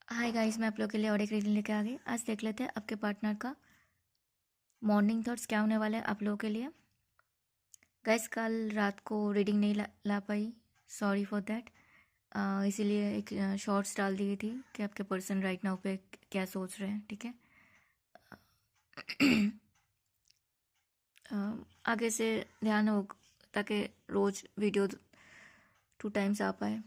Hi guys, मैं आप लोगों के लिए और एक रीडिंग लेके आ गई। आज देख लेते हैं आपके पार्टनर का मॉर्निंग थॉट्स क्या होने वाले हैं आप लोगों के लिए। गाइस, कल रात को रीडिंग नहीं ला पाई, सॉरी फॉर दैट। इसीलिए एक शॉर्ट्स डाल दी थी कि आपके पर्सन राइट नाउ पे क्या सोच रहे हैं, ठीक है। आगे से ध्यान हो ताकि रोज वीडियो 2 टाइम्स आ पाए।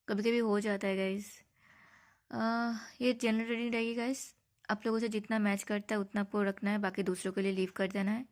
कभी कभी हो जाता है गाइस। ये जनरल रीडिंग रहेगी गाइस। आप लोगों से जितना मैच करता है उतना आपको रखना है, बाकी दूसरों के लिए लीव कर देना है।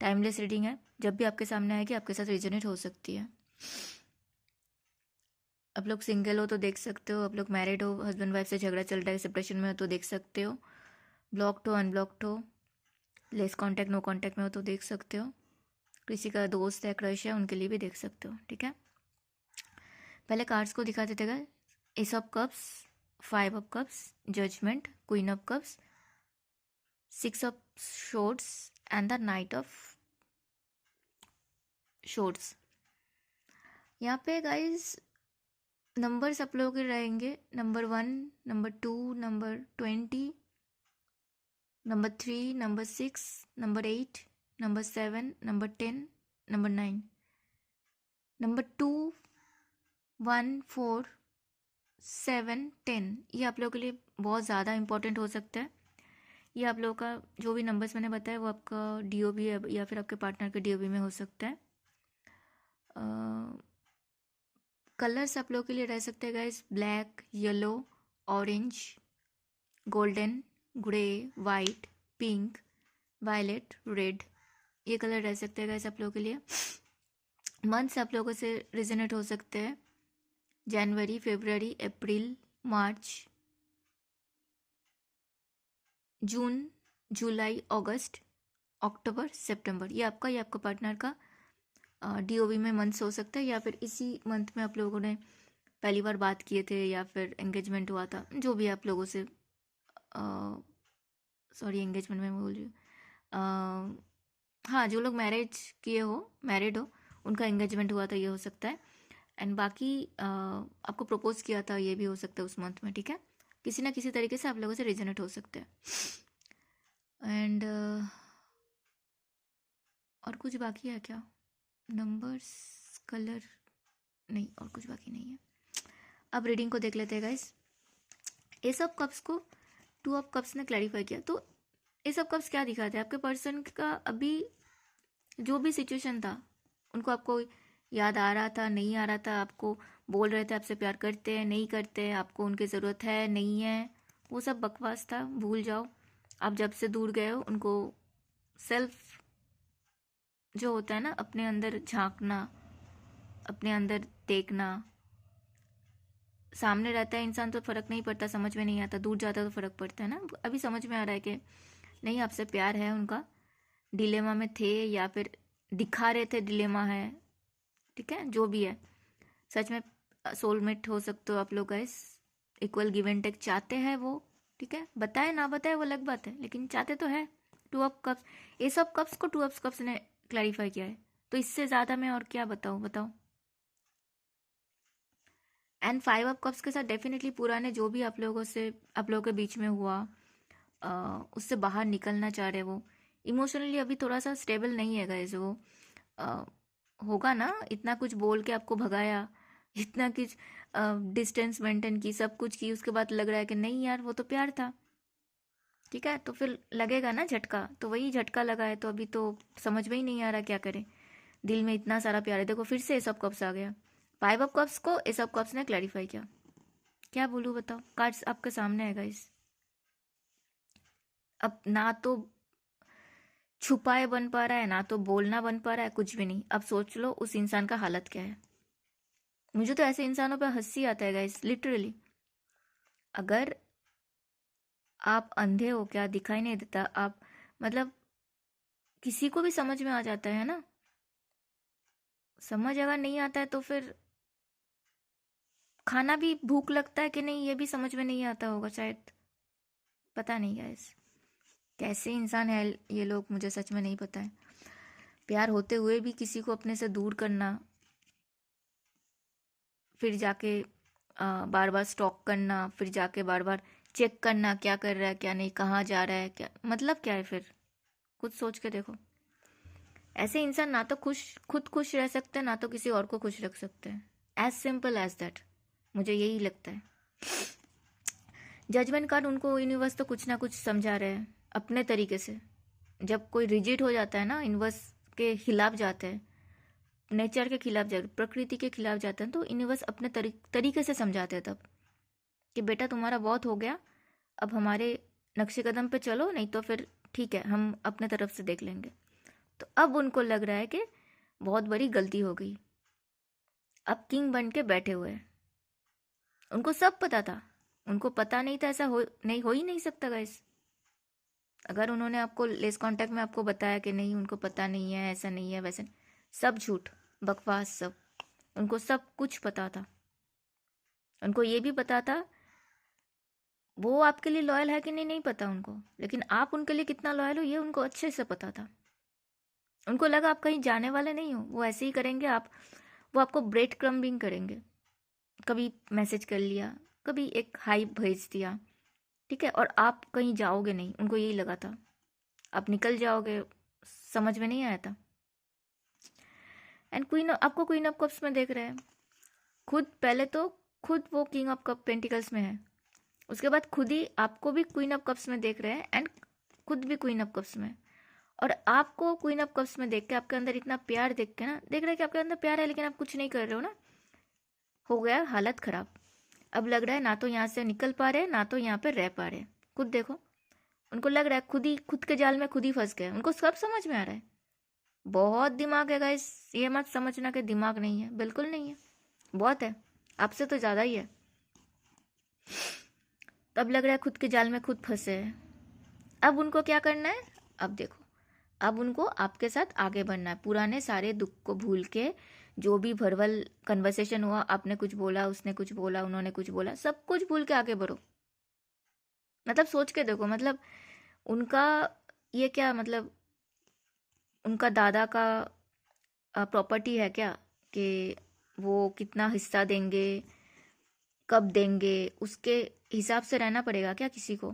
टाइमलेस रीडिंग है, जब भी आपके सामने आएगी आपके साथ रिजोनेट हो सकती है। आप लोग सिंगल हो तो देख सकते हो, आप लोग मैरिड हो, हस्बैंड वाइफ से झगड़ा चल रहा है, सेपरेशन में हो तो देख सकते हो, ब्लॉक्ड हो अनब्लॉक्ड हो, लेस कांटेक्ट नो कांटेक्ट में हो तो देख सकते हो, किसी का दोस्त है क्रश है उनके लिए भी देख सकते हो, ठीक है। पहले कार्ड्स को दिखा देते गए। Ace of cups, 5 of cups, judgement, queen of cups, 6 of swords and the knight of swords. यहाँ पे गाइज नंबर्स आप लोगों के रहेंगे, number 1, number 2, number 20, number 3, number 6, number 8, number 7, number 10, number 9, number 2, 1, 4, 7, 10। ये आप लोगों के लिए बहुत ज़्यादा इंपॉर्टेंट हो सकता है। ये आप लोगों का जो भी नंबर्स मैंने बताया वो आपका डीओबी है या फिर आपके पार्टनर के डीओबी में हो सकता है। कलर्स आप लोगों के लिए रह सकते हैं guys, black, yellow, orange, golden, grey, white, pink, violet, red. ये कलर रह सकते हैं गाइस आप लोगों के लिए। मंथ्स आप लोगों से रिजनेट हो सकते हैं, जनवरी, फरवरी, अप्रैल, मार्च, जून, जुलाई, अगस्त, अक्टूबर, सितंबर। ये आपका पार्टनर का डीओवी में मंथ्स हो सकता है, या फिर इसी मंथ में आप लोगों ने पहली बार बात किए थे या फिर एंगेजमेंट हुआ था, जो भी आप लोगों से। सॉरी, एंगेजमेंट में बोल रही हूँ। हाँ, जो लोग मैरिड हो, उनका एंगेजमेंट हुआ था, ये हो सकता है। एंड बाकी आपको प्रपोज किया था, ये भी हो सकता है उस मंथ में, ठीक है। किसी ना किसी तरीके से आप लोगों से रिजनेट हो सकते हैं। एंड और कुछ बाकी है क्या? नंबर्स, कलर, नहीं, और कुछ बाकी नहीं है। अब रीडिंग को देख लेते हैं गाइस। एस ऑफ कप्स को 2 ऑफ कप्स ने क्लैरिफाई किया, तो एस ऑफ कप्स क्या दिखाते हैं? आपके पर्सन का अभी जो भी सिचुएशन था, उनको आपको याद आ रहा था, नहीं आ रहा था, आपको बोल रहे थे आपसे प्यार करते हैं, नहीं करते हैं, आपको उनकी ज़रूरत है, नहीं है, वो सब बकवास था, भूल जाओ। आप जब से दूर गए हो, उनको सेल्फ जो होता है ना, अपने अंदर झांकना, अपने अंदर देखना। सामने रहता है इंसान तो फर्क नहीं पड़ता, समझ में नहीं आता, दूर जाता तो फर्क पड़ता है ना। अभी समझ में आ रहा है कि नहीं, आपसे प्यार है उनका, डिलेमा में थे या फिर दिखा रहे थे डिलेमा है, ठीक है, जो भी है। सच में सोलमेट हो सकते हो आप लोग guys. Equal give and take चाहते हैं वो, ठीक है। बताए ना बताए वो अलग बात है, लेकिन चाहते तो है। 2 of cups, S of cups को 2 ऑफ कप्स ने क्लैरिफाई किया है, तो इससे ज़्यादा मैं और क्या बताऊँ, बताओ। एंड 5 ऑफ कप्स के साथ डेफिनेटली पुराने जो भी आप लोगों के बीच में हुआ, उससे बाहर निकलना चाह रहे वो। इमोशनली अभी थोड़ा सा स्टेबल नहीं है गाइस वो। अ, होगा ना, इतना कुछ बोल के आपको भगाया, इतना कुछ डिस्टेंस मेंटेन की, सब कुछ की, उसके बाद लग रहा है कि नहीं यार वो तो प्यार था, ठीक है। तो फिर लगेगा ना झटका, तो वही झटका लगा है, तो अभी तो समझ में ही नहीं आ रहा क्या करे। दिल में इतना सारा प्यार है, देखो फिर से एस ऑफ कप्स आ गया। 5 ऑफ कप्स को एस ऑफ कप्स ने क्लैरिफाई किया। क्या बोलूँ बताओ, कार्ड्स आपके सामने है गाइस। अब ना तो छुपाए बन पा रहा है, ना तो बोलना बन पा रहा है, कुछ भी नहीं। अब सोच लो उस इंसान का हालत क्या है। मुझे तो ऐसे इंसानों पे हंसी आता है गाइस, लिटरली। अगर आप अंधे हो क्या, दिखाई नहीं देता आप, मतलब किसी को भी समझ में आ जाता है ना। समझ अगर नहीं आता है तो फिर खाना भी भूख लगता है कि नहीं, ये भी समझ में नहीं आता होगा शायद। पता नहीं गाइस, कैसे इंसान है ये लोग, मुझे सच में नहीं पता है। प्यार होते हुए भी किसी को अपने से दूर करना, फिर जाके बार बार स्टॉक करना, फिर जाके बार बार चेक करना क्या कर रहा है क्या नहीं, कहाँ जा रहा है क्या, मतलब क्या है फिर? कुछ सोच के देखो। ऐसे इंसान ना तो खुद खुश रह सकते हैं, ना तो किसी और को खुश रख सकते हैं। एज सिंपल एज दैट, मुझे यही लगता है। जजमेंट कार्ड उनको यूनिवर्स तो कुछ ना कुछ समझा रहे हैं अपने तरीके से। जब कोई रिजिड हो जाता है ना, यूनिवर्स के खिलाफ जाते हैं, नेचर के खिलाफ जाते, प्रकृति के खिलाफ जाते हैं, तो यूनिवर्स अपने तरीके से समझाते हैं तब कि बेटा तुम्हारा बहुत हो गया, अब हमारे नक्शे कदम पे चलो, नहीं तो फिर ठीक है हम अपने तरफ से देख लेंगे। तो अब उनको लग रहा है कि बहुत बड़ी गलती हो गई, अब किंग बन के बैठे हुए हैं। उनको सब पता था, उनको पता नहीं था ऐसा हो ही नहीं सकता गाइस। अगर उन्होंने आपको लेस कांटेक्ट में आपको बताया कि नहीं उनको पता नहीं है, ऐसा नहीं है वैसे, सब झूठ बकवास सब। उनको सब कुछ पता था। उनको ये भी पता था वो आपके लिए लॉयल है कि नहीं, नहीं पता उनको, लेकिन आप उनके लिए कितना लॉयल हो ये उनको अच्छे से पता था। उनको लगा आप कहीं जाने वाले नहीं हो, वो ऐसे ही करेंगे, वो आपको ब्रेड क्रम्बिंग करेंगे। कभी मैसेज कर लिया, कभी एक हाई भेज दिया, ठीक है, और आप कहीं जाओगे नहीं, उनको यही लगा था आप निकल जाओगे, समझ में नहीं आया था। एंड आपको क्वीन ऑफ कप्स में देख रहे हैं, खुद पहले तो खुद वो किंग ऑफ कप पेंटिकल्स में है, उसके बाद खुद ही आपको भी क्वीन ऑफ कप्स में देख रहे हैं, एंड खुद भी क्वीन ऑफ कप्स में। और आपको क्वीन ऑफ कप्स में देख के, आपके अंदर इतना प्यार देख के ना, देख रहे हैं कि आपके अंदर प्यार है लेकिन आप कुछ नहीं कर रहे हो ना, हो गया हालत खराब। अब लग रहा है ना तो यहाँ से निकल पा रहे, ना तो यहाँ पे रह पा रहे। खुद देखो, उनको लग रहा है खुद के जाल में खुद ही फंस गए। उनको सब समझ में आ रहा है। बहुत दिमाग है गाइस, ये मत समझना कि दिमाग नहीं है, बिल्कुल नहीं है, बहुत है, आपसे तो ज़्यादा ही है। तब लग रहा है खुद के जाल में खुद फंसे हैं। अब उनको क्या करना है, अब देखो, अब उनको आपके साथ आगे बढ़ना है, पुराने सारे दुख को भूल के, जो भी भरवल कन्वर्सेशन हुआ, आपने कुछ बोला, उसने कुछ बोला, उन्होंने कुछ बोला, सब कुछ भूल के आगे बढ़ो। मतलब सोच के देखो, मतलब उनका ये क्या, मतलब उनका दादा का प्रॉपर्टी है क्या कि वो कितना हिस्सा देंगे, कब देंगे, उसके हिसाब से रहना पड़ेगा क्या किसी को?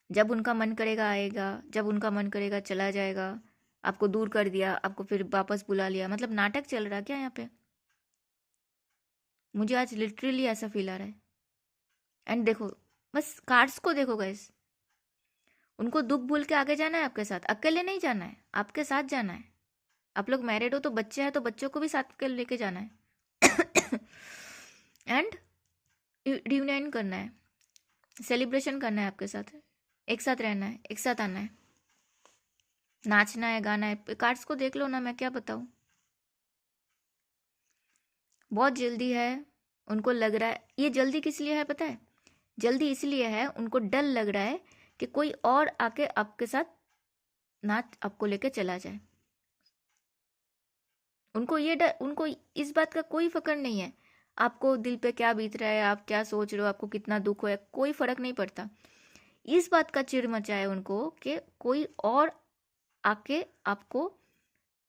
जब उनका मन करेगा आएगा, जब उनका मन करेगा चला जाएगा। आपको दूर कर दिया, आपको फिर वापस बुला लिया, मतलब नाटक चल रहा क्या यहाँ पे? मुझे आज लिटरली ऐसा फील आ रहा है। एंड देखो, बस कार्ड्स को देखो गाइस, उनको दुख भूल के आगे जाना है आपके साथ, अकेले नहीं जाना है, आपके साथ जाना है। आप लोग मैरिड हो तो बच्चे हैं तो बच्चों को भी साथ के लेके जाना है। एंड रियूनियन करना है, सेलिब्रेशन करना है आपके साथ, एक साथ रहना है, एक साथ आना है, नाचना है, गाना है। कार्ड्स को देख लो ना, मैं क्या बताऊँ। बहुत जल्दी है, उनको लग रहा है। ये जल्दी किस लिए है पता है? जल्दी इसलिए है, उनको डर लग रहा है कि कोई और आके आपके साथ नाच आपको लेके चला जाए। उनको ये डर, उनको इस बात का कोई फर्क नहीं है आपको दिल पे क्या बीत रहा है, आप क्या सोच रहे हो, आपको कितना दुख हो, है कोई फर्क नहीं पड़ता। इस बात का चिढ़ मचा है उनको कि कोई और आके आपको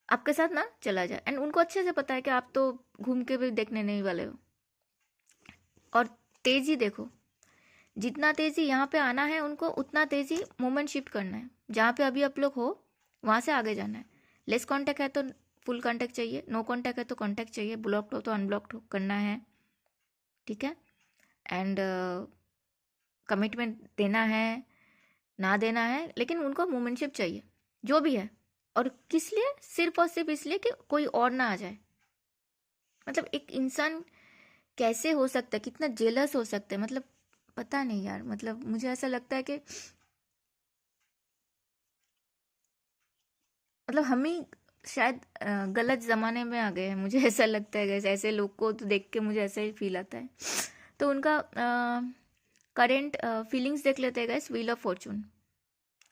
आपके साथ ना चला जाए। एंड उनको अच्छे से पता है कि आप तो घूम के भी देखने नहीं वाले हो। और तेजी देखो, जितना तेजी यहाँ पे आना है उनको, उतना तेजी मोमेंट शिफ्ट करना है। जहाँ पे अभी आप लोग हो वहाँ से आगे जाना है। लेस कांटेक्ट है तो फुल कांटेक्ट चाहिए, नो कांटेक्ट है तो कांटेक्ट चाहिए, ब्लॉक्ड हो तो अनब्लॉक्ड करना है, ठीक है। एंड कमिटमेंट देना है, ना देना है, लेकिन उनको मोमेंटशिप चाहिए जो भी है। और किस लिए? सिर्फ और सिर्फ इसलिए कि कोई और ना आ जाए। मतलब एक इंसान कैसे हो सकता है, कितना जेलस हो सकता है, मतलब पता नहीं यार। मतलब मुझे ऐसा लगता है कि मतलब हम ही शायद गलत ज़माने में आ गए हैं, मुझे ऐसा लगता है। गैस ऐसे लोग को तो देख के मुझे ऐसा ही फील आता है। तो उनका करेंट फीलिंग्स देख लेते हैं गैस। व्हील ऑफ फॉर्चून,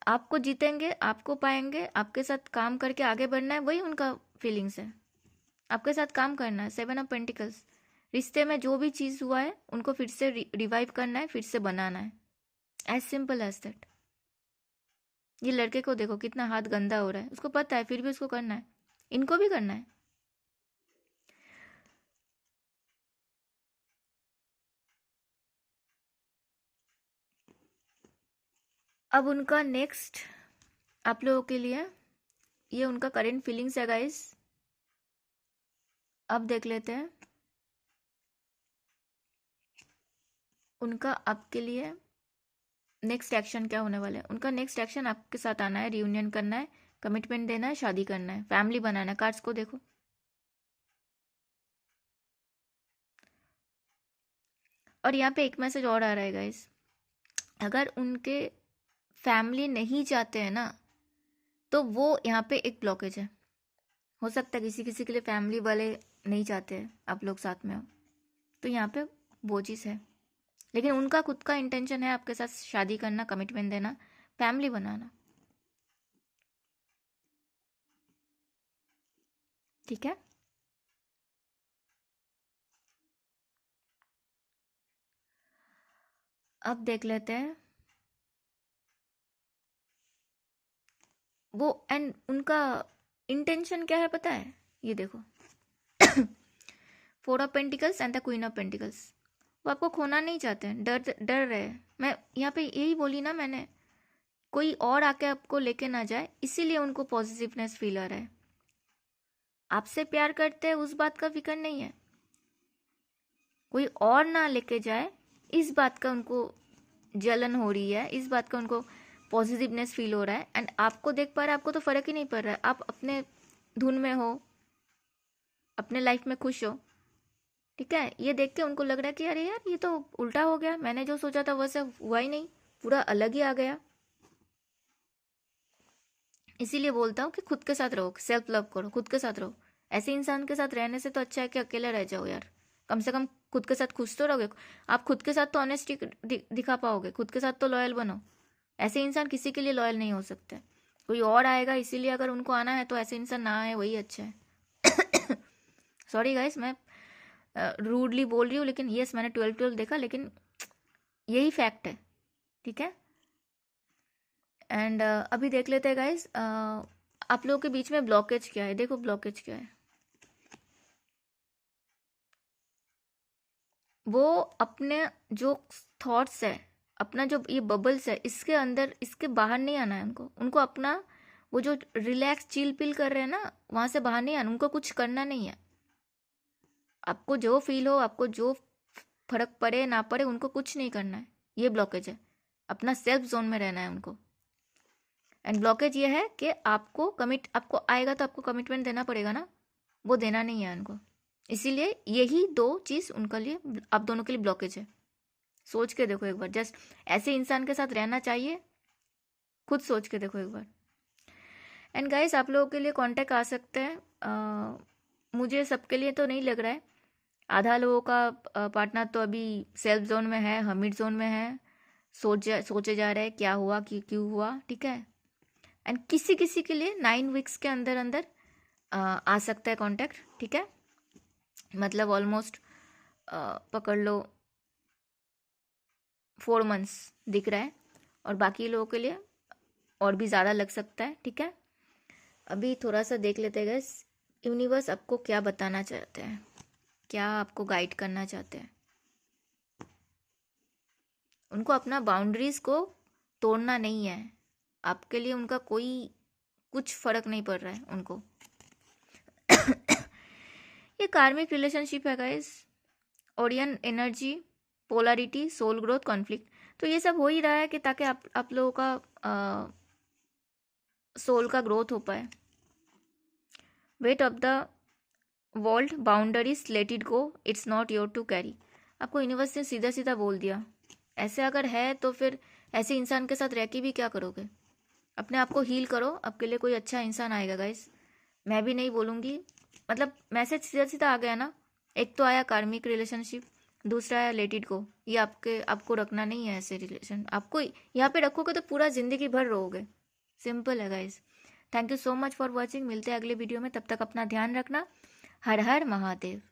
आपको जीतेंगे, आपको पाएंगे, आपके साथ काम करके आगे बढ़ना है, वही उनका फीलिंग्स है। आपके साथ काम करना है। 7 ऑफ पेंटिकल्स, रिश्ते में जो भी चीज़ हुआ है उनको फिर से रिवाइव करना है, फिर से बनाना है। As simple as that. ये लड़के को देखो कितना हाथ गंदा हो रहा है, उसको पता है, फिर भी उसको करना है। इनको भी करना है। अब उनका नेक्स्ट आप लोगों के लिए ये उनका करेंट फीलिंग्स है गाइस। अब देख लेते हैं उनका आपके लिए नेक्स्ट एक्शन क्या होने वाला है। उनका नेक्स्ट एक्शन आपके साथ आना है, रियूनियन करना है, कमिटमेंट देना है, शादी करना है, फैमिली बनाना है। कार्ड्स को देखो। और यहाँ पे एक मैसेज और आ रहा है गाइस, अगर उनके फैमिली नहीं चाहते हैं ना तो वो यहाँ पे एक ब्लॉकेज है। हो सकता है किसी किसी के लिए फैमिली वाले नहीं चाहते हैं आप लोग साथ में हो, तो यहाँ पे वो चीज़ है। लेकिन उनका खुद का इंटेंशन है आपके साथ शादी करना, कमिटमेंट देना, फैमिली बनाना। ठीक है। अब देख लेते हैं वो एंड उनका इंटेंशन क्या है पता है। ये देखो 4 of pentacles and the queen of pentacles. वो आपको खोना नहीं चाहते हैं, डर रहे हैं। मैं यहाँ पे यही बोली ना मैंने, कोई और आके आपको लेके ना जाए, इसीलिए उनको पॉजिटिवनेस फील आ रहा है। आपसे प्यार करते हैं उस बात का फिक्र नहीं है, कोई और ना लेके जाए इस बात का उनको जलन हो रही है, इस बात का उनको पॉजिटिवनेस फील हो रहा है। एंड आपको देख पा रहे हैं, आपको तो फर्क ही नहीं पड़ रहा है, आप अपने धुन में हो, अपने लाइफ में खुश हो। ठीक है। ये देख के उनको लग रहा है कि अरे यार ये तो उल्टा हो गया, मैंने जो सोचा था वैसे हुआ ही नहीं, पूरा अलग ही आ गया। इसीलिए बोलता हूँ कि खुद के साथ रहो, सेल्फ लव करो, खुद के साथ रहो। ऐसे इंसान के साथ रहने से तो अच्छा है कि अकेले रह जाओ यार। कम से कम खुद के साथ खुश तो रहोगे। आप खुद के साथ तो ऑनेस्टी दिखा पाओगे, खुद के साथ तो लॉयल बनो। ऐसे इंसान किसी के लिए लॉयल नहीं हो सकते। कोई और आएगा, इसीलिए अगर उनको आना है तो ऐसे इंसान ना आए, वही अच्छा है। सॉरी गाइस, मैं रूडली बोल रही हूँ, लेकिन यस मैंने 12 देखा, लेकिन यही फैक्ट है। ठीक है। एंड अभी देख लेते हैं गाइस आप लोगों के बीच में ब्लॉकेज क्या है। देखो ब्लॉकेज क्या है। वो अपने जो थॉट्स है, अपना जो ये बबल्स है, इसके अंदर, इसके बाहर नहीं आना है उनको। उनको अपना वो जो रिलैक्स चिल पिल कर रहे हैं ना, वहां से बाहर नहीं आना, उनको कुछ करना नहीं है। आपको जो फील हो, आपको जो फर्क पड़े ना पड़े, उनको कुछ नहीं करना है। ये ब्लॉकेज है, अपना सेल्फ जोन में रहना है उनको। एंड ब्लॉकेज ये है कि आपको आएगा तो आपको कमिटमेंट देना पड़ेगा ना, वो देना नहीं है उनको। इसीलिए यही 2 चीज़ उनके लिए, आप दोनों के लिए ब्लॉकेज है। सोच के देखो एक बार, जस्ट ऐसे इंसान के साथ रहना चाहिए, खुद सोच के देखो एक बार। एंड गाइस आप लोगों के लिए कांटेक्ट आ सकते हैं। मुझे सबके लिए तो नहीं लग रहा है। आधा लोगों का पार्टनर तो अभी सेल्फ जोन में है, हमिट जोन में है, सोचे जा रहे हैं क्या हुआ, क्यों हुआ। ठीक है। एंड किसी किसी के लिए 9 वीक्स के अंदर अंदर आ सकता है कांटेक्ट। ठीक है। मतलब ऑलमोस्ट पकड़ लो 4 मंथ्स दिख रहा है, और बाकी लोगों के लिए और भी ज़्यादा लग सकता है। ठीक है। अभी थोड़ा सा देख लेते हैं गाइस, यूनिवर्स आपको क्या बताना चाहते हैं, क्या आपको गाइड करना चाहते हैं। उनको अपना बाउंड्रीज को तोड़ना नहीं है। आपके लिए उनका कोई कुछ फर्क नहीं पड़ रहा है उनको। ये कार्मिक रिलेशनशिप है guys, Orion energy, polarity, soul growth, conflict. तो ये सब हो ही रहा है कि ताकि आप लोगों का सोल का ग्रोथ हो पाए। Weight of the world, boundaries, let it go, it's not your to carry. आपको यूनिवर्स ने सीधा सीधा बोल दिया। ऐसे अगर है तो फिर ऐसे इंसान के साथ रह के भी क्या करोगे। अपने आप को हील करो, आपके लिए कोई अच्छा इंसान आएगा गाइस। मैं भी नहीं बोलूँगी, मतलब मैसेज सीधा सीधा आ गया ना। एक तो आया कार्मिक रिलेशनशिप, दूसरा आया लेट इट गो। ये आपको रखना नहीं है ऐसे रिलेशन। आपको यहाँ पे रखोगे तो पूरा जिंदगी भर रहोगे। सिंपल है guys. Thank you so much for watching. मिलते हैं अगले वीडियो में, तब तक अपना ध्यान रखना। हर हर महादेव।